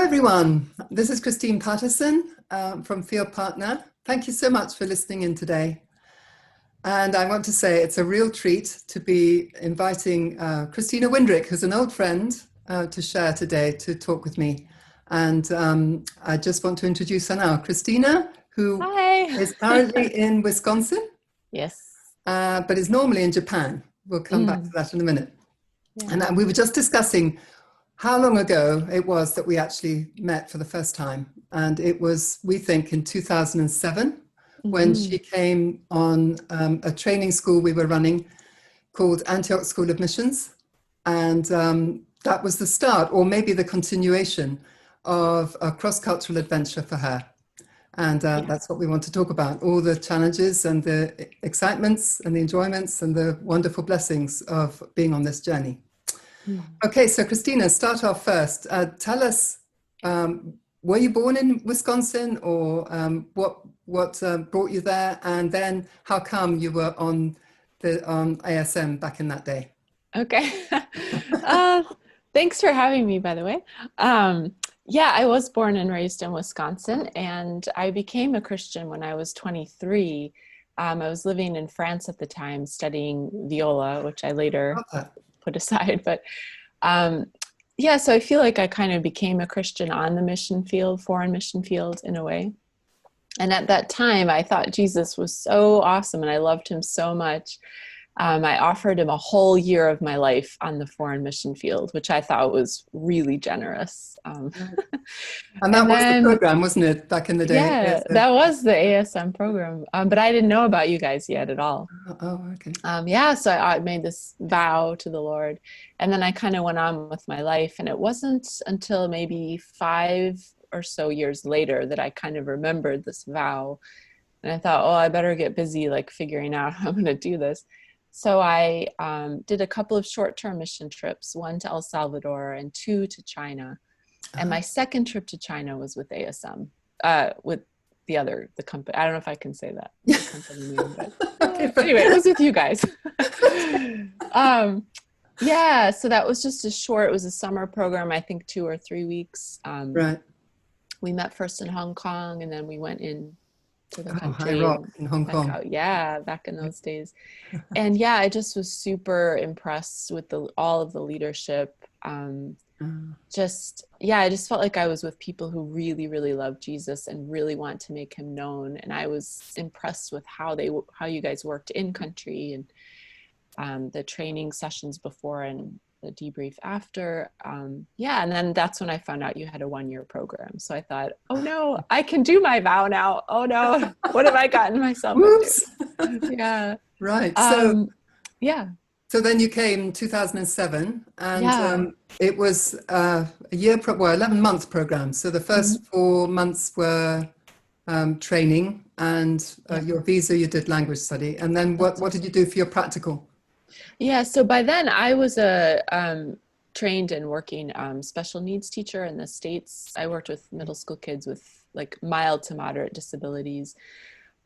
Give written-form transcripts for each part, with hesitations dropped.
everyone. This is Christine Patterson from Field Partner. Thank you so much for listening in today. And I want to say it's a real treat to be inviting Christina Winrich, who's an old friend, to share today, to talk with me. And I just want to introduce her now. Christina, who is currently in Wisconsin. Yes. But is normally in Japan. We'll come back to that in a minute. Yeah. And we were just discussing how long ago it was that we actually met for the first time. And it was, we think, in 2007, when she came on a training school we were running called Antioch School of Missions. And that was the start, or maybe the continuation, of a cross-cultural adventure for her. And that's what we want to talk about, all the challenges and the excitements and the enjoyments and the wonderful blessings of being on this journey. Okay, so Christina, start off first. Tell us, were you born in Wisconsin, or what brought you there? And then how come you were on the ASM back in that day? Okay. Thanks for having me, by the way. Yeah, I was born and raised in Wisconsin, and I became a Christian when I was 23. I was living in France at the time, studying viola, which I later put aside. But yeah, so I feel like I kind of became a Christian on the mission field, foreign mission field in a way. And at that time, I thought Jesus was so awesome, and I loved him so much. I offered him a whole year of my life on the foreign mission field, which I thought was really generous. And that was the program, wasn't it, back in the day? Yeah, that was the ASM program. But I didn't know about you guys yet at all. Oh, okay. Yeah, so I made this vow to the Lord, and then I kind of went on with my life. And it wasn't until maybe 5 or so years later that I kind of remembered this vow. And I thought, oh, I better get busy like figuring out how I'm going to do this. So I did a couple of short-term mission trips, 1 to El Salvador and 2 to China. And my second trip to China was with ASM, with the company. I don't know if I can say that. The company name, but anyway, it was with you guys. Yeah, so that was just it was a summer program, I think 2 or 3 weeks. Right. We met first in Hong Kong, and then we went in to the country. High Rock in Hong Kong. Back in those days. And yeah, I just was super impressed with all of the leadership. I just felt like I was with people who really, really loved Jesus and really want to make him known. And I was impressed with how you guys worked in country, and the training sessions before and the debrief after. And then that's when I found out you had a 1-year program. So I thought, oh no, I can do my vow now. Oh no, what have I gotten myself into? Yeah. Right. So then you came in 2007, and it was a 11-month program. So the first 4 months were training, and your visa, you did language study. And then what did you do for your practical? Yeah, so by then I was a trained and working special needs teacher in the States. I worked with middle school kids with like mild to moderate disabilities.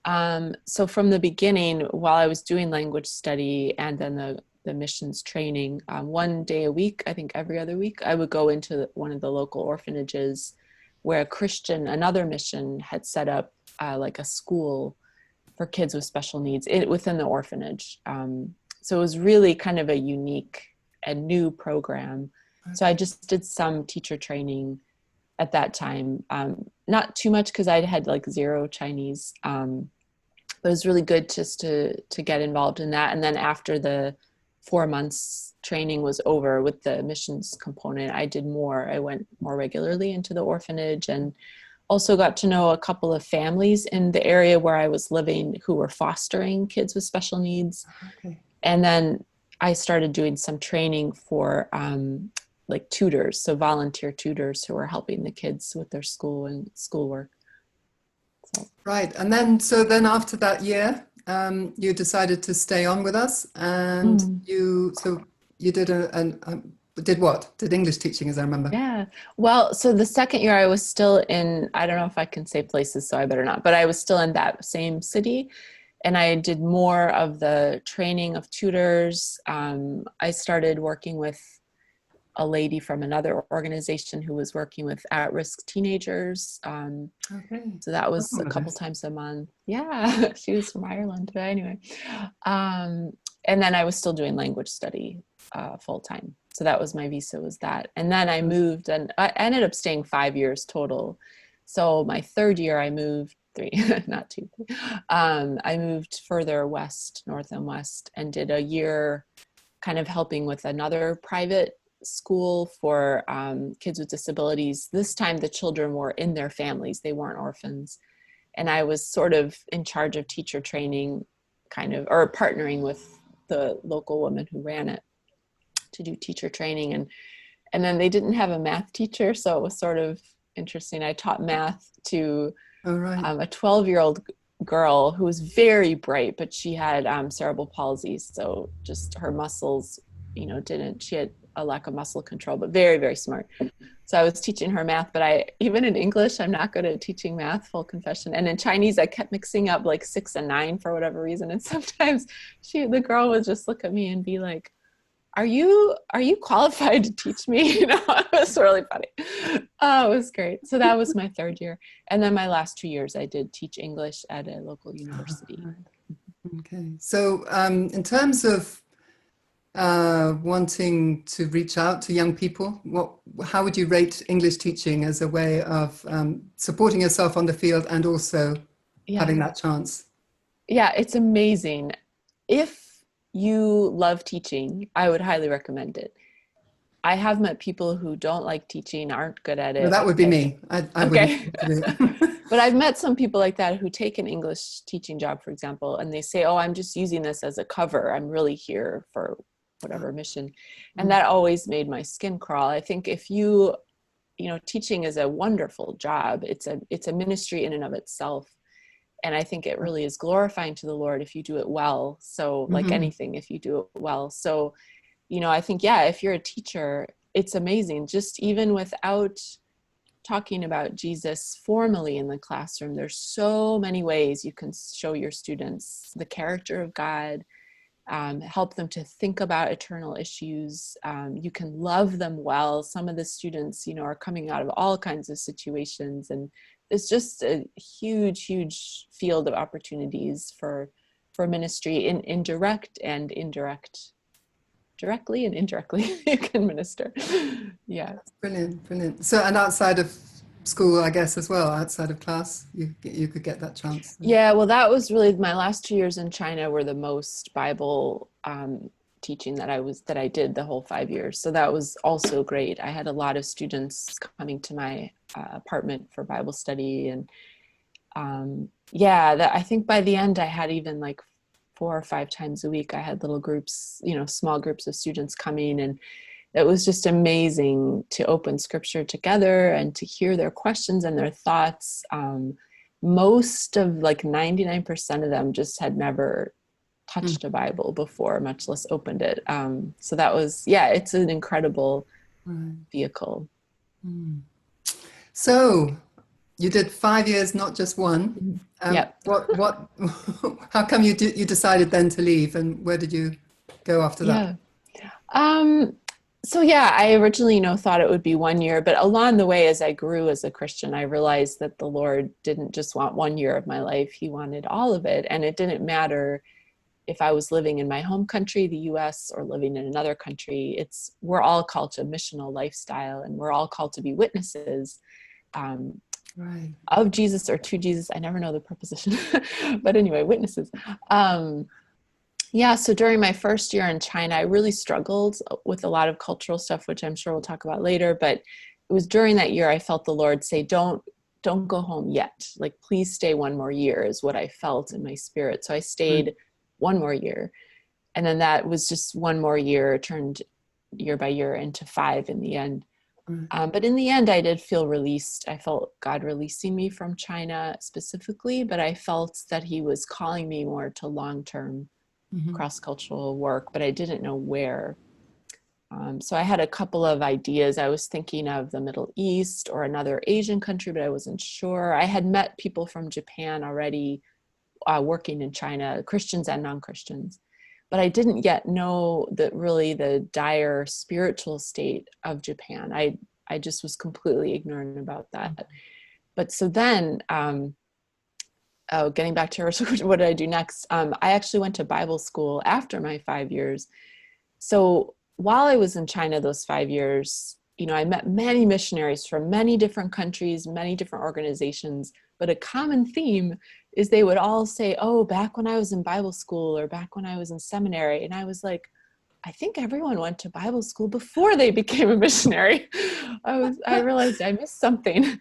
So from the beginning, while I was doing language study and then the missions training, 1 day a week, I think every other week, I would go into one of the local orphanages where another mission had set up like a school for kids with special needs within the orphanage. So it was really kind of a unique and new program. Okay. So I just did some teacher training at that time. Not too much because I had like 0 Chinese. But it was really good just to get involved in that. And then after the 4 months training was over with the missions component, I went more regularly into the orphanage, and also got to know a couple of families in the area where I was living who were fostering kids with special needs. Okay. And then I started doing some training for like tutors, so volunteer tutors who were helping the kids with their school and schoolwork. So. Right. And then after that year, you decided to stay on with us, and you did did what? Did English teaching, as I remember. Yeah. Well, so the second year I was still in, I don't know if I can say places, so I better not, but I was still in that same city. And I did more of the training of tutors. I started working with a lady from another organization who was working with at-risk teenagers. Okay. So that was Oh, a couple nice. times a month. Yeah, she was from Ireland, but anyway. And then I was still doing language study full time. So that was my visa, was that. And then I moved, and I ended up staying 5 years total. So my third year I moved, three, not two. I moved further west, north and west, and did a year kind of helping with another private school for kids with disabilities. This time the children were in their families, they weren't orphans. And I was sort of in charge of teacher training, kind of, or partnering with the local woman who ran it to do teacher training. And then they didn't have a math teacher, so it was sort of interesting. I taught math to All right. a 12-year-old girl who was very bright, but she had cerebral palsy. So just her muscles, she had a lack of muscle control, but very, very smart. So I was teaching her math, but even in English, I'm not good at teaching math, full confession. And in Chinese, I kept mixing up like 6 and 9 for whatever reason. And sometimes the girl would just look at me and be like, are you qualified to teach me? It was really funny. Oh, it was great. So that was my third year. And then my last 2 years, I did teach English at a local university. Okay. So in terms of wanting to reach out to young people, how would you rate English teaching as a way of supporting yourself on the field and also having that chance? Yeah, it's amazing. If you love teaching, I would highly recommend it. I have met people who don't like teaching, aren't good at it. Well, that would be me. I okay. wouldn't. But I've met some people like that who take an English teaching job, for example, and they say, oh, I'm just using this as a cover. I'm really here for whatever mission. And that always made my skin crawl. I think if teaching is a wonderful job. It's a ministry in and of itself. And I think it really is glorifying to the Lord if you do it well. So like anything, if you do it well. So, I think, if you're a teacher, it's amazing. Just even without talking about Jesus formally in the classroom, there's so many ways you can show your students the character of God, help them to think about eternal issues. You can love them well. Some of the students, are coming out of all kinds of situations, and it's just a huge, huge field of opportunities for ministry in direct and indirect. Directly and indirectly, you can minister. Yeah. That's brilliant. So, and outside of school, I guess, as well, outside of class, you could get that chance. Yeah, well, that was really my last 2 years in China were the most Bible teaching that I did the whole 5 years. So that was also great. I had a lot of students coming to my apartment for Bible study, and I think by the end I had even like 4 or 5 times a week. I had little groups, small groups of students coming, and it was just amazing to open scripture together and to hear their questions and their thoughts. Most of 99% of them just had never touched a Bible before, much less opened it. So that was, it's an incredible vehicle. So you did 5 years, not just one. Yep. How come you decided then to leave, and where did you go after that? I originally, thought it would be 1 year, but along the way, as I grew as a Christian, I realized that the Lord didn't just want 1 year of my life. He wanted all of it. And it didn't matter if I was living in my home country, the US, or living in another country. We're all called to a missional lifestyle, and we're all called to be witnesses of Jesus or to Jesus. I never know the preposition, but anyway, witnesses. So during my first year in China, I really struggled with a lot of cultural stuff, which I'm sure we'll talk about later. But it was during that year I felt the Lord say, don't go home yet. Like, please stay 1 more year, is what I felt in my spirit. So I stayed 1 more year. And then that was just 1 more year, turned year by year into 5 in the end. But in the end, I did feel released. I felt God releasing me from China specifically, but I felt that he was calling me more to long-term cross-cultural work, but I didn't know where. So I had a couple of ideas. I was thinking of the Middle East or another Asian country, but I wasn't sure. I had met people from Japan already working in China, Christians and non-Christians. but I didn't yet know that really the dire spiritual state of Japan. I just was completely ignorant about that. But so then, getting back to what did I do next? I actually went to Bible school after my 5 years. So while I was in China those 5 years, I met many missionaries from many different countries, many different organizations, but a common theme is they would all say, oh, back when I was in Bible school or back when I was in seminary. And I was like, I think everyone went to Bible school before they became a missionary. I realized I missed something.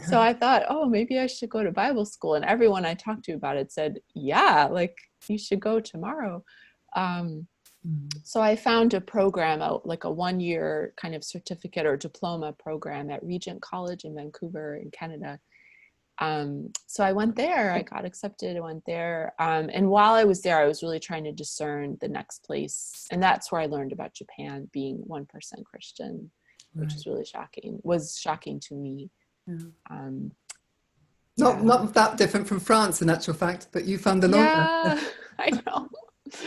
So I thought, oh, maybe I should go to Bible school. And everyone I talked to about it said, yeah, like you should go tomorrow. So I found a program, like a 1-year kind of certificate or diploma program at Regent College in Vancouver in Canada. So I went there, I got accepted, I went there. And while I was there, I was really trying to discern the next place. And that's where I learned about Japan being 1% Christian, which is really shocking to me. Not that different from France in actual fact, but you found the longer. Yeah, I know.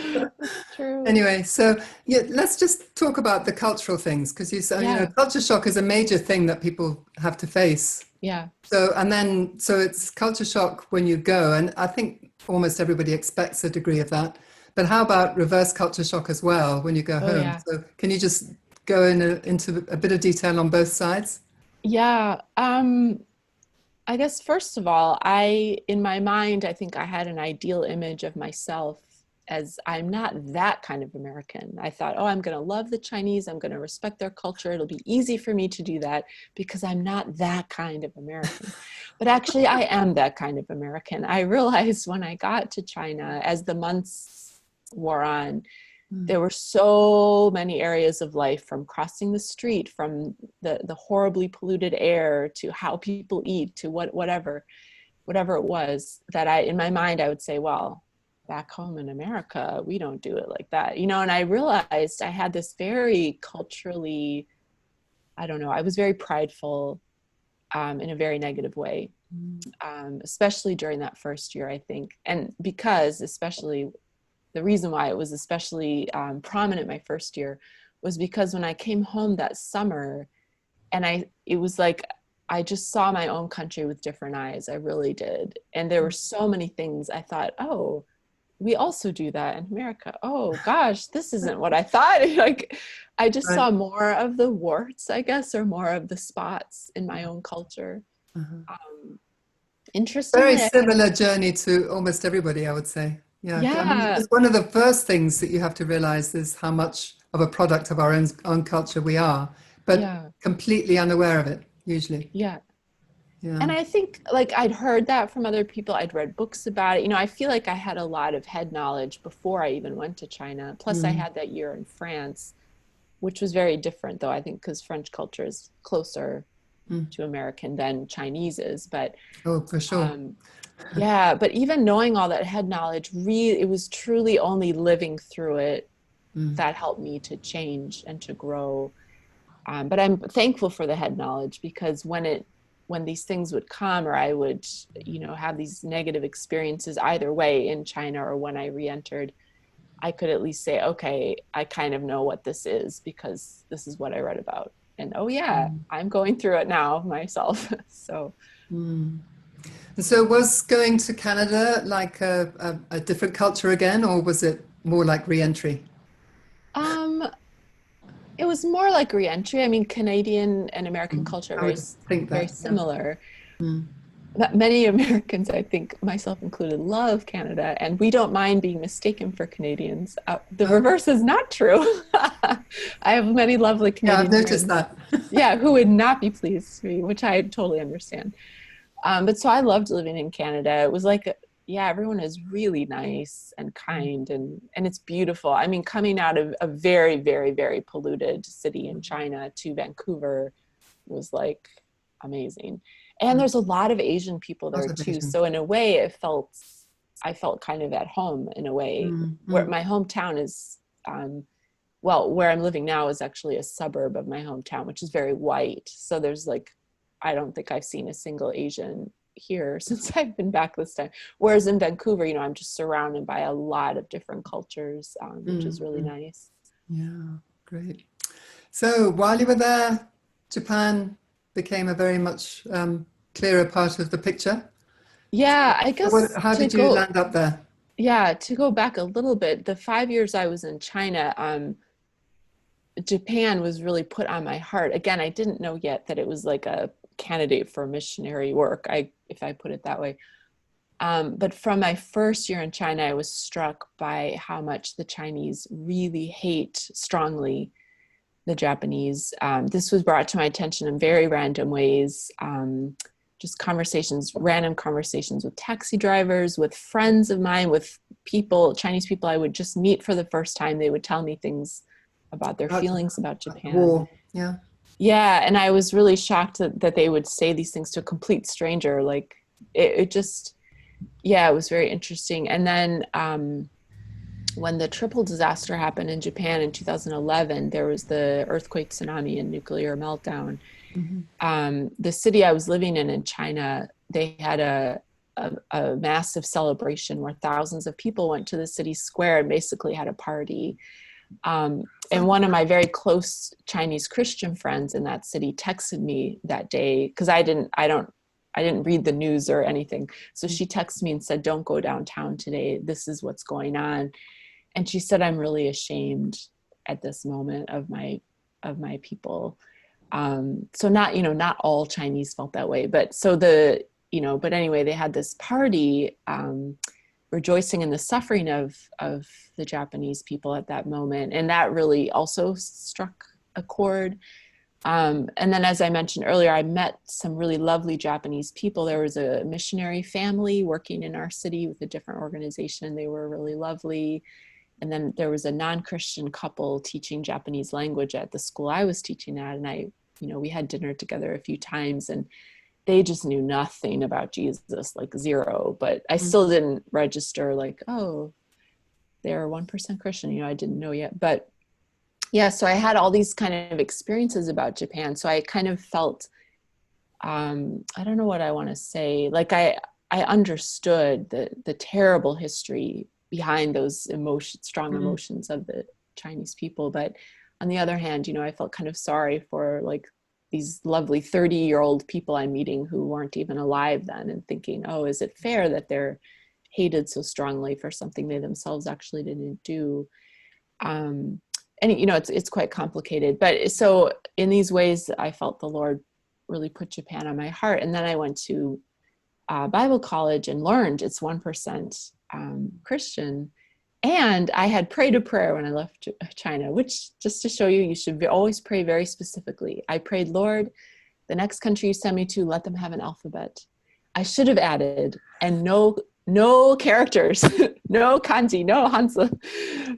That's true. Anyway, so let's just talk about the cultural things, because you said, culture shock is a major thing that people have to face. Yeah. So it's culture shock when you go, and I think almost everybody expects a degree of that. But how about reverse culture shock as well when you go home? Yeah. So can you just go into a bit of detail on both sides? Yeah. I guess first of all, in my mind, I think I had an ideal image of myself as I'm not that kind of American. I thought, oh, I'm going to love the Chinese. I'm going to respect their culture. It'll be easy for me to do that because I'm not that kind of American. But actually, I am that kind of American. I realized when I got to China, as the months wore on, there were so many areas of life, from crossing the street, from the horribly polluted air, to how people eat, to whatever it was, that in my mind, I would say, well, back home in America, we don't do it like that, and I realized I had this very culturally, I don't know, I was very prideful in a very negative way, especially during that first year, I think. And because especially the reason why it was especially prominent my first year was because when I came home that summer, and it was like, I just saw my own country with different eyes. I really did. And there were so many things I thought, oh, we also do that in America. Oh gosh, this isn't what I thought. Like, I just saw more of the warts, I guess, or more of the spots in my own culture. Interestingly, Very similar journey to almost everybody, I would say. Yeah. I mean, it's one of the first things that you have to realize is how much of a product of our own culture we are, but completely unaware of it, usually. Yeah. And I think, like, I'd heard that from other people. I'd read books about it. I feel like I had a lot of head knowledge before I even went to China. Plus, I had that year in France, which was very different, though, I think, because French culture is closer to American than Chinese is. But oh, for sure. but even knowing all that head knowledge, it was truly only living through it that helped me to change and to grow. But I'm thankful for the head knowledge, because when these things would come, or I would, have these negative experiences either way in China or when I re-entered, I could at least say, okay, I kind of know what this is because this is what I read about. And I'm going through it now myself. So. So was going to Canada like a different culture again, or was it more like re-entry? It was more like re-entry. I mean, Canadian and American culture are very similar. Many Americans, I think, myself included, love Canada, and we don't mind being mistaken for Canadians. The reverse is not true. I have many lovely Canadian I've noticed friends, that. who would not be pleased with me, which I totally understand. But so I loved living in Canada. It was like, everyone is really nice and kind, and it's beautiful. I mean, coming out of a very, very, very polluted city in China to Vancouver was like amazing. And there's a lot of Asian people there too. So in a way, I felt kind of at home in a way. Where my hometown is, where I'm living now is actually a suburb of my hometown, which is very white. So there's like, I don't think I've seen a single Asian here since I've been back this time. Whereas in Vancouver, you know, I'm just surrounded by a lot of different cultures, which is really nice. Yeah, great. So while you were there, Japan became a very much clearer part of the picture. Yeah, I guess How did you land up there? yeah, to go back a little bit, the 5 years I was in China, Japan was really put on my heart. Again, I didn't know yet that it was like a candidate for missionary work, if I put it that way. But from my first year in China, I was struck by how much the Chinese really hate strongly the Japanese. This was brought to my attention in very random ways. Just random conversations with taxi drivers, with friends of mine, with people, Chinese people I would just meet for the first time. They would tell me things about their feelings about Japan. War. Yeah. Yeah. And I was really shocked that they would say these things to a complete stranger. Like it just, yeah, it was very interesting. And then when the triple disaster happened in Japan in 2011, there was the earthquake, tsunami, and nuclear meltdown. The city I was living in China, they had a massive celebration where thousands of people went to the city square and basically had a party. And one of my very close Chinese Christian friends in that city texted me that day, because I didn't read the news or anything. So she texted me and said, "Don't go downtown today. This is what's going on." And she said, "I'm really ashamed at this moment of my people." So not all Chinese felt that way, but but anyway, they had this party, rejoicing in the suffering of the Japanese people at that moment. And that really also struck a chord. And then, as I mentioned earlier, I met some really lovely Japanese people. There was a missionary family working in our city with a different organization. They were really lovely. And then there was a non-Christian couple teaching Japanese language at the school I was teaching at. And we had dinner together a few times, and they just knew nothing about Jesus, like zero. But I still didn't register like, oh, they're 1% Christian. I didn't know yet. But yeah, so I had all these kind of experiences about Japan. So I kind of felt, I don't know what I want to say. Like I understood the terrible history behind those strong emotions of the Chinese people. But on the other hand, I felt kind of sorry for like these lovely 30-year-old people I'm meeting who weren't even alive then, and thinking, oh, is it fair that they're hated so strongly for something they themselves actually didn't do? And it's quite complicated. But so in these ways, I felt the Lord really put Japan on my heart. And then I went to Bible college and learned it's 1% Christian. And I had prayed a prayer when I left China, which, just to show you should always pray very specifically. I prayed, "Lord, the next country you send me to, let them have an alphabet." I should have added, and no characters, no kanji, no hanzi,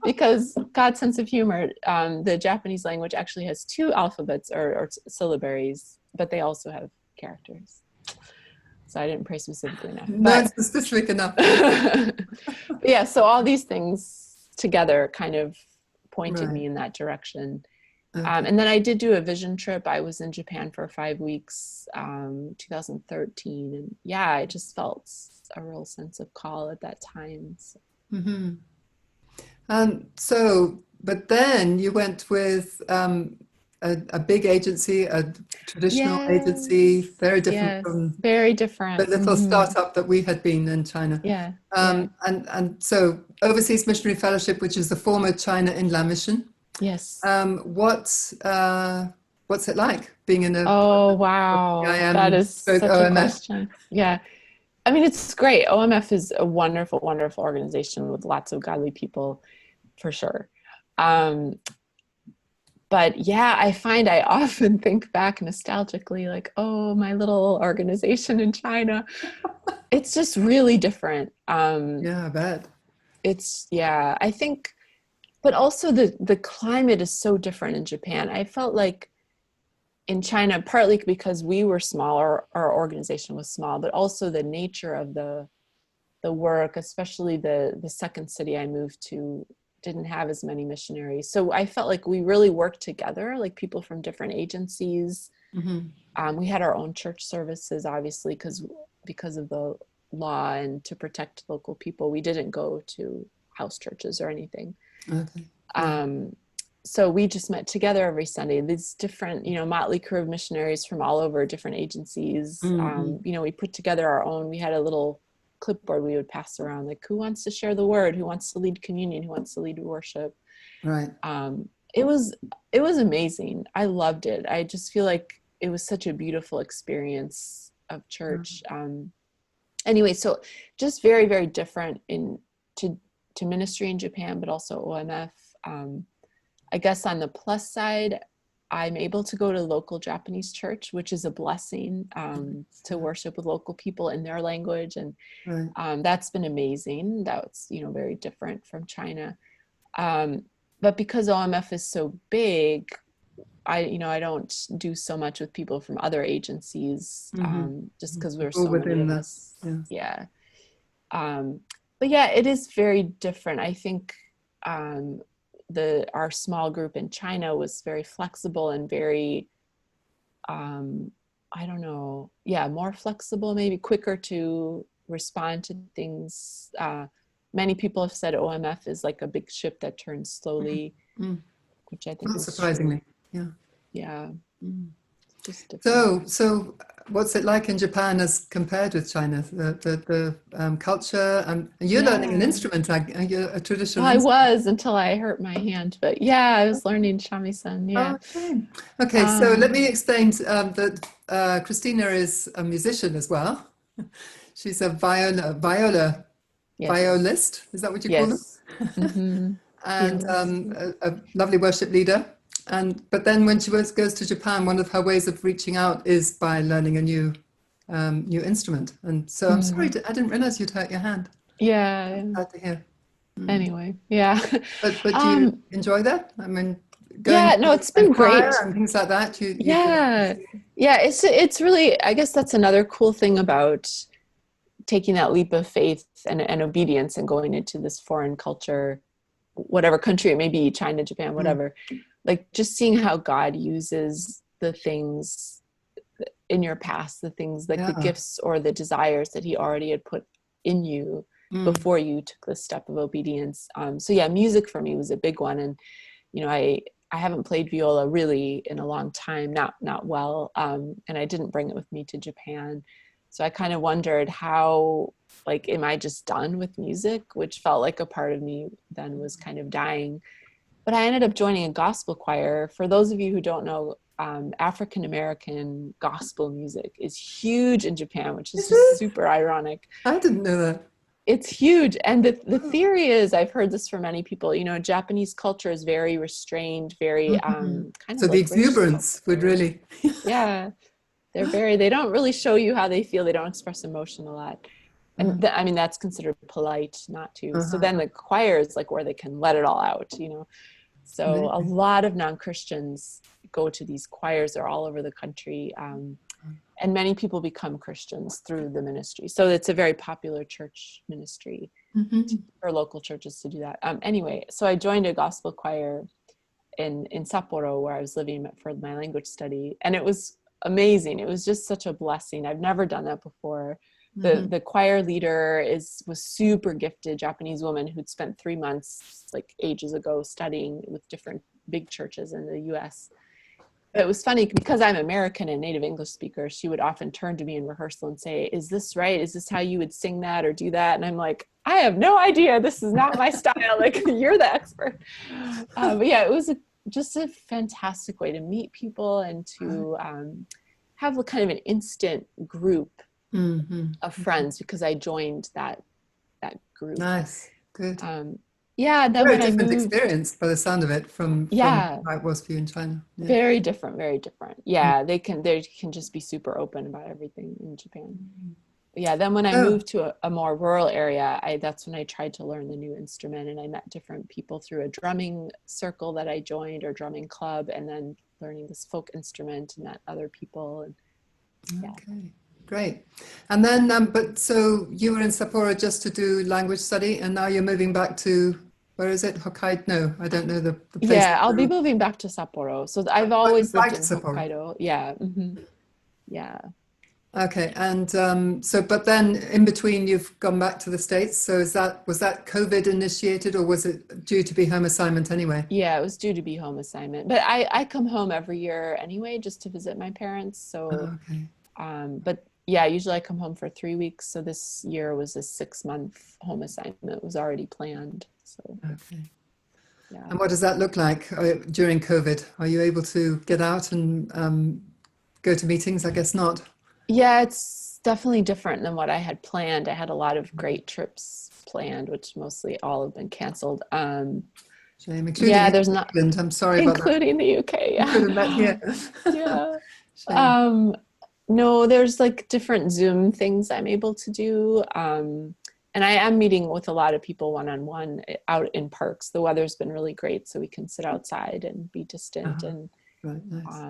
because God's sense of humor. The Japanese language actually has 2 alphabets or syllabaries, but they also have characters. So I didn't pray specifically enough. Not specific enough. Yeah, so all these things together kind of pointed me in that direction. Okay. And then I did do a vision trip. I was in Japan for 5 weeks, 2013. And yeah, I just felt a real sense of call at that time. So. But then you went with a big agency, a traditional agency, very different from very different. The little startup that we had been in China. And so Overseas Missionary Fellowship, which is the former China Inland Mission. Yes. What's it like being in a? Oh wow, that is such a question. Yeah. I mean, it's great. OMF is a wonderful, wonderful organization with lots of godly people, for sure. But yeah, I find I often think back nostalgically, like, oh, my little organization in China. It's just really different. Yeah, I bet. I think, but also the climate is so different in Japan. I felt like in China, partly because we were small, our organization was small, but also the nature of the work, especially the second city I moved to, didn't have as many missionaries. So I felt like we really worked together, like people from different agencies. We had our own church services, obviously, because because of the law and to protect local people, we didn't go to house churches or anything. Okay. Yeah. So we just met together every Sunday. These different, motley crew of missionaries from all over, different agencies. We put together our own. We had a little clipboard we would pass around, like, who wants to share the word, who wants to lead communion, who wants to lead worship. Right. It was amazing. I loved it. I just feel like it was such a beautiful experience of church. Anyway, so just very, very different to ministry in Japan, but also OMF. I guess on the plus side, I'm able to go to local Japanese church, which is a blessing, to worship with local people in their language. And that's been amazing. That's, very different from China. But because OMF is so big, I don't do so much with people from other agencies, just because we're so many of us. Yeah. But yeah, it is very different. I think our small group in China was very flexible and very, more flexible, maybe quicker to respond to things. Many people have said OMF is like a big ship that turns slowly, which I think not is surprisingly. True. Yeah. Just so what's it like in Japan as compared with China? The culture, and you're learning an instrument, you're a traditional I instrument. was, until I hurt my hand, but yeah, I was learning shamisen. Yeah. Okay. So let me explain that Christina is a musician as well. She's a violist. Is that what you call them? And a lovely worship leader. But then when she goes to Japan, one of her ways of reaching out is by learning a new instrument. And so I'm sorry, I didn't realize you'd hurt your hand. Yeah. Glad to hear. Anyway, yeah. But do you enjoy that? I mean, it's been great. And things like that. Yeah. It's really, I guess that's another cool thing about taking that leap of faith and obedience and going into this foreign culture, whatever country it may be, China, Japan, whatever. Like just seeing how God uses the things in your past, the things like the gifts or the desires that he already had put in you before you took the step of obedience. So yeah, music for me was a big one. And, I haven't played viola really in a long time, not well. And I didn't bring it with me to Japan. So I kind of wondered how, am I just done with music, which felt like a part of me then was kind of dying. But I ended up joining a gospel choir. For those of you who don't know, African-American gospel music is huge in Japan, which is just super ironic. I didn't know that. It's huge. And the theory is, I've heard this from many people, Japanese culture is very restrained, very kind of so the exuberance would really. Yeah. They don't really show you how they feel. They don't express emotion a lot. And that's considered polite not to. So then the choir is like where they can let it all out, So a lot of non-Christians go to these choirs. They're all over the country. And many people become Christians through the ministry. So it's a very popular church ministry for local churches to do that. Anyway, so I joined a gospel choir in Sapporo, where I was living for my language study. And it was amazing. It was just such a blessing. I've never done that before. The choir leader was super gifted Japanese woman who'd spent 3 months, ages ago, studying with different big churches in the US. It was funny because I'm American and native English speaker. She would often turn to me in rehearsal and say, "Is this right? Is this how you would sing that or do that?" And I'm like, "I have no idea. This is not my style. You're the expert." But yeah, it was just a fantastic way to meet people and to have a kind of an instant group of friends, because I joined that group. Nice, good. Then very when different I moved, experience by the sound of it from how it was for you in China. Yeah. Very different, very different. Yeah, they can just be super open about everything in Japan. But yeah, then when I moved to a more rural area, that's when I tried to learn the new instrument, and I met different people through a drumming circle that I joined, or drumming club, and then learning this folk instrument and met other people. And Okay, great. And then, but so you were in Sapporo just to do language study, and now you're moving back to, where is it? Hokkaido? No, I don't know the place. Yeah, I'll be moving back to Sapporo. So I've always lived in Sapporo. Hokkaido. Yeah. Yeah. Okay, and but then in between you've gone back to the States. So was that COVID initiated, or was it due to be home assignment anyway? Yeah, it was due to be home assignment, but I come home every year anyway, just to visit my parents. So, Oh, okay. but yeah, usually I come home for 3 weeks. So this year was a 6-month home assignment. It was already planned. So, Okay. yeah. And what does that look like during COVID? Are you able to get out and go to meetings? I guess not. Yeah, it's definitely different than what I had planned. I had a lot of great trips planned, which mostly all have been canceled. Shame, including Yeah, in there's not, England. I'm sorry about that. including the UK. We could have met Yeah. here. Yeah. Shame. No, there's like different Zoom things I'm able to do. And I am meeting with a lot of people one-on-one out in parks. The weather's been really great, so we can sit outside and be distant. Uh-huh. And Right, nice.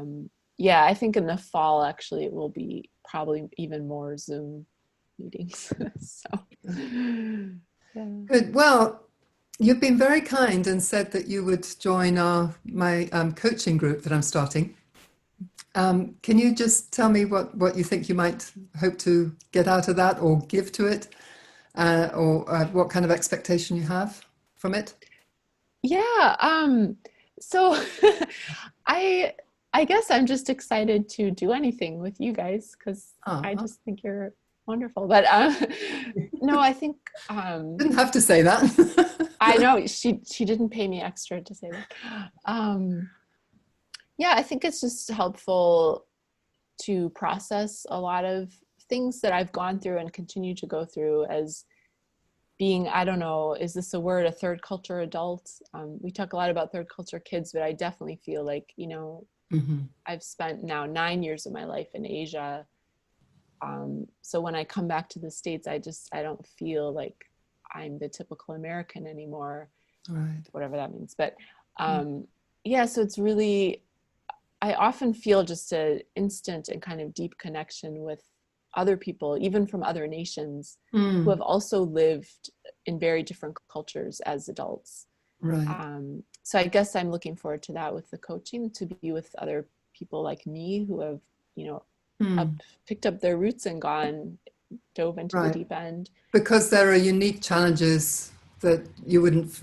yeah, I think in the fall, actually, it will be probably even more Zoom meetings. So, yeah. Good. Well, you've been very kind and said that you would join my coaching group that I'm starting. Can you just tell me what you think you might hope to get out of that or give to it, or what kind of expectation you have from it? Yeah. So I I guess I'm just excited to do anything with you guys because I Ah, just think you're wonderful. But no, I think didn't have to say that. I know she didn't pay me extra to say that. Yeah, I think it's just helpful to process a lot of things that I've gone through and continue to go through as being, I don't know, is this a word, a third culture adult? We talk a lot about third culture kids, but I definitely feel like, Hmm. I've spent now 9 years of my life in Asia. So when I come back to the States, I don't feel like I'm the typical American anymore, Right. whatever that means. But yeah, so it's really, I often feel just an instant and kind of deep connection with other people, even from other nations, who Mm, have also lived in very different cultures as adults. right. So I guess I'm looking forward to that with the coaching, to be with other people like me who have, up Mm, picked up their roots and dove into the right. deep end. Because there are unique challenges that you wouldn't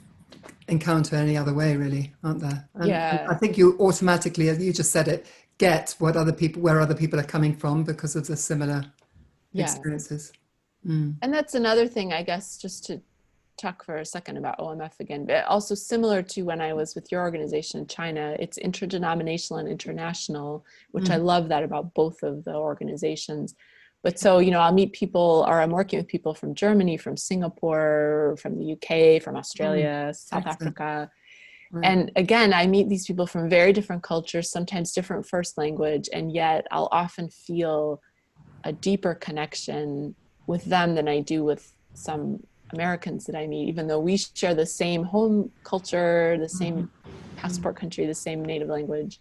encounter any other way, really, aren't there? And I Yeah, think you automatically, as you just said it, get where other people are coming from because of the similar yeah. experiences. Mm. And that's another thing, I guess, just to talk for a second about OMF again, but also similar to when I was with your organization in China, it's interdenominational and international, which I Mm. love that about both of the organizations. But so, I'll meet people, or I'm working with people from Germany, from Singapore, from the UK, from Mm. Australia, South Excellent. Africa. Right. And again, I meet these people from very different cultures, sometimes different first language, and yet I'll often feel a deeper connection with them than I do with some Americans that I meet, even though we share the same home culture, the Mhm. same passport country, the same native language.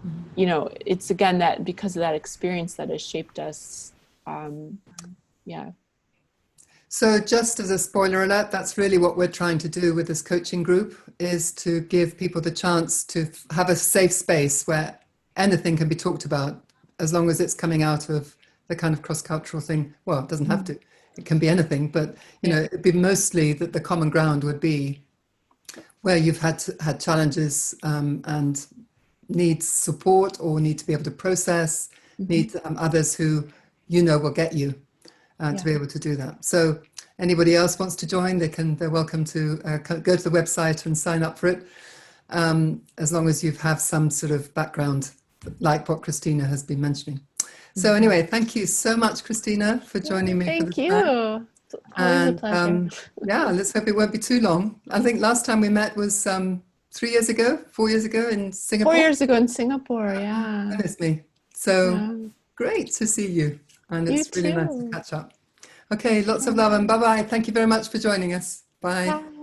Mhm. It's again that because of that experience that has shaped us. Um, yeah. So just as a spoiler alert, that's really what we're trying to do with this coaching group, is to give people the chance to have a safe space where anything can be talked about, as long as it's coming out of the kind of cross-cultural thing. Well, it doesn't have to. It can be anything, but Yeah. it'd be mostly that the common ground would be where you've had challenges, and need support or need to be able to process, Mm-hmm. need others who will get you to Yeah. be able to do that. So anybody else wants to join, they're welcome to go to the website and sign up for it, as long as you have some sort of background like what Christina has been mentioning. So Mm-hmm. anyway, thank you so much, Christina, for joining me for Thank this chat. you. It's always a And pleasure. yeah, let's hope it won't be too long. I think last time we met was 3 years ago, 4 years ago in Four Singapore. years ago in Singapore. Yeah. Goodness me. So Yeah. great to see you. And You it's really nice to too. catch up. Okay, lots of Yeah. love and bye bye. Thank you very much for joining us. Bye. Bye.